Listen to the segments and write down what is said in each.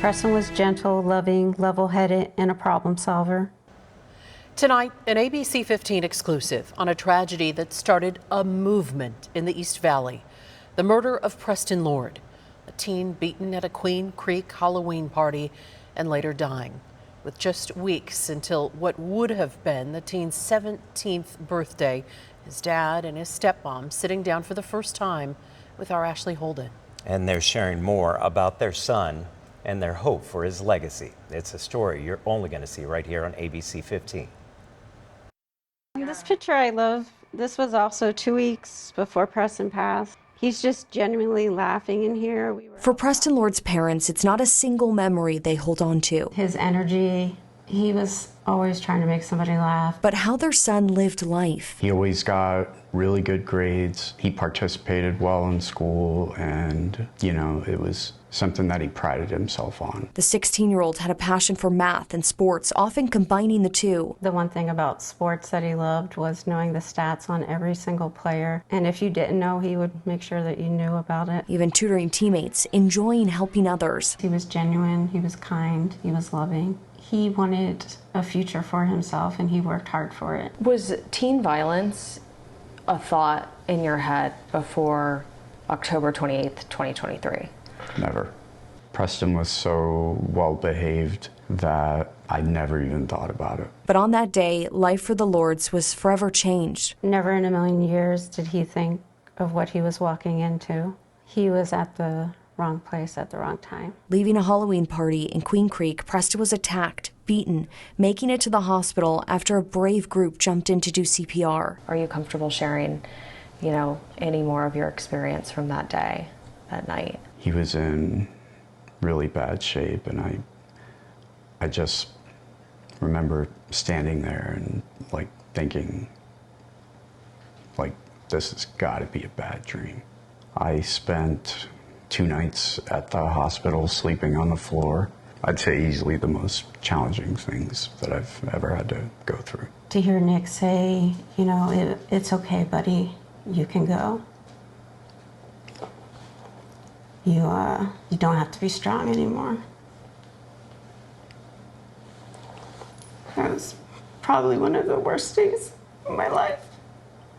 Preston was gentle, loving, level-headed, and a problem solver. Tonight, an ABC15 exclusive on a tragedy that started a movement in the East Valley. The murder of Preston Lord, a teen beaten at a Queen Creek Halloween party and later dying. With just weeks until what would have been the teen's 17th birthday, his dad and his stepmom sitting down for the first time with our Ashley Holden. And they're sharing more about their son and their hope for his legacy. It's a story you're only going to see right here on ABC 15. This picture I love. This was also 2 weeks before Preston passed. He's just genuinely laughing in here. For Preston Lord's parents, it's not a single memory they hold on to. His energy, he was always trying to make somebody laugh. But how their son lived life. He always got really good grades. He participated well in school, and, it was something that he prided himself on. The 16-year-old had a passion for math and sports, often combining the two. The one thing about sports that he loved was knowing the stats on every single player. And if you didn't know, he would make sure that you knew about it. Even tutoring teammates, enjoying helping others. He was genuine, he was kind, he was loving. He wanted a future for himself, and he worked hard for it. Was teen violence a thought in your head before October 28th, 2023? Never. Preston was so well behaved that I never even thought about it. But on that day, life for the Lords was forever changed. Never in a million years did he think of what he was walking into. He was at the wrong place at the wrong time. Leaving a Halloween party in Queen Creek, Preston was attacked, beaten, making it to the hospital after a brave group jumped in to do CPR. Are you comfortable sharing, any more of your experience from that day, that night? He was in really bad shape, and I just remember standing there and thinking, this has got to be a bad dream. I spent 2 nights at the hospital sleeping on the floor. I'd say easily the most challenging things that I've ever had to go through. To hear Nick say, it's okay, buddy, you can go. You don't have to be strong anymore. That was probably one of the worst days of my life.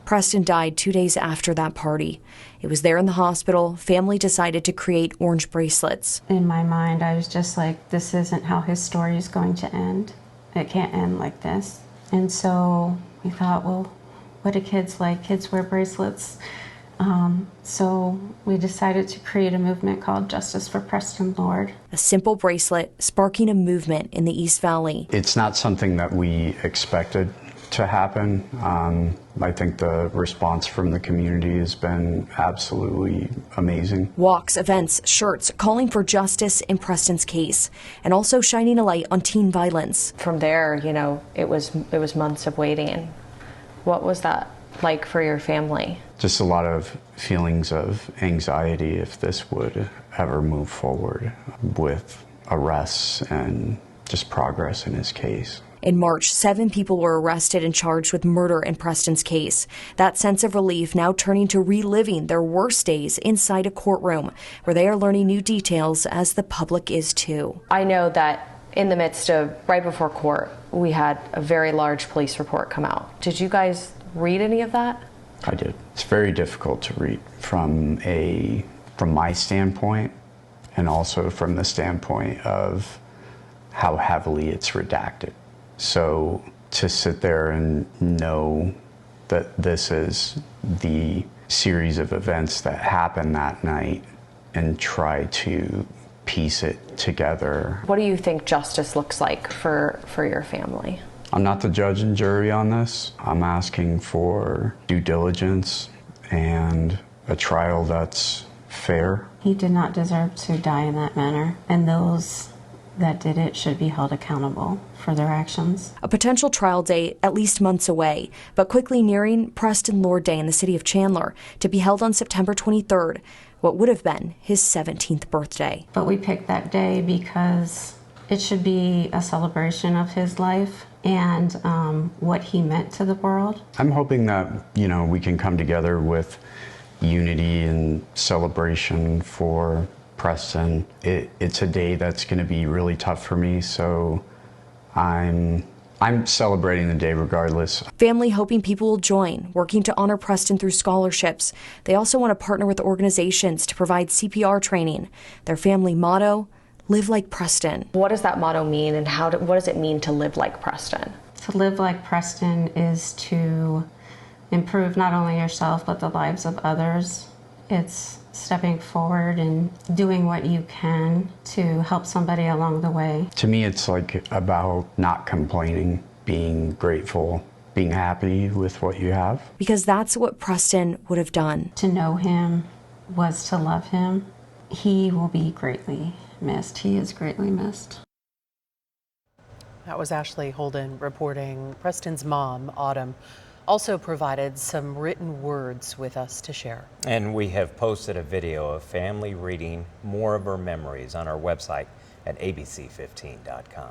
Preston died 2 days after that party. It was there in the hospital. Family decided to create orange bracelets. In my mind, I was just like, this isn't how his story is going to end. It can't end like this. And so we thought, well, what do kids like? Kids wear bracelets. So we decided to create a movement called Justice for Preston Lord. A simple bracelet sparking a movement in the East Valley. It's not something that we expected to happen. I think the response from the community has been absolutely amazing. Walks, events, shirts, calling for justice in Preston's case, and also shining a light on teen violence. From there, it was months of waiting. What was that like for your family? Just a lot of feelings of anxiety if this would ever move forward with arrests and just progress in his case. In March, 7 people were arrested and charged with murder in Preston's case. That sense of relief now turning to reliving their worst days inside a courtroom, where they are learning new details as the public is too. I know that in the midst of, right before court, we had a very large police report come out. Did you guys read any of that? I did. It's very difficult to read from my standpoint, and also from the standpoint of how heavily it's redacted. So to sit there and know that this is the series of events that happened that night and try to piece it together. What do you think justice looks like for your family? I'm not the judge and jury on this. I'm asking for due diligence and a trial that's fair. He did not deserve to die in that manner, and those that did it should be held accountable for their actions. A potential trial date at least months away, but quickly nearing Preston Lord Day in the city of Chandler, to be held on September 23rd, what would have been his 17th birthday. But we picked that day because it should be a celebration of his life and what he meant to the world. I'm hoping that, we can come together with unity and celebration for Preston. It's a day that's going to be really tough for me, so I'm celebrating the day regardless. Family hoping people will join, working to honor Preston through scholarships. They also want to partner with organizations to provide CPR training. Their family motto, live like Preston. What does that motto mean, and what does it mean to live like Preston? To live like Preston is to improve not only yourself, but the lives of others. It's stepping forward and doing what you can to help somebody along the way. To me, it's like about not complaining, being grateful, being happy with what you have. Because that's what Preston would have done. To know him was to love him. He will be greatly missed. He is greatly missed. That was Ashley Holden reporting. Preston's mom, Autumn, also provided some written words with us to share. And we have posted a video of family reading more of her memories on our website at abc15.com.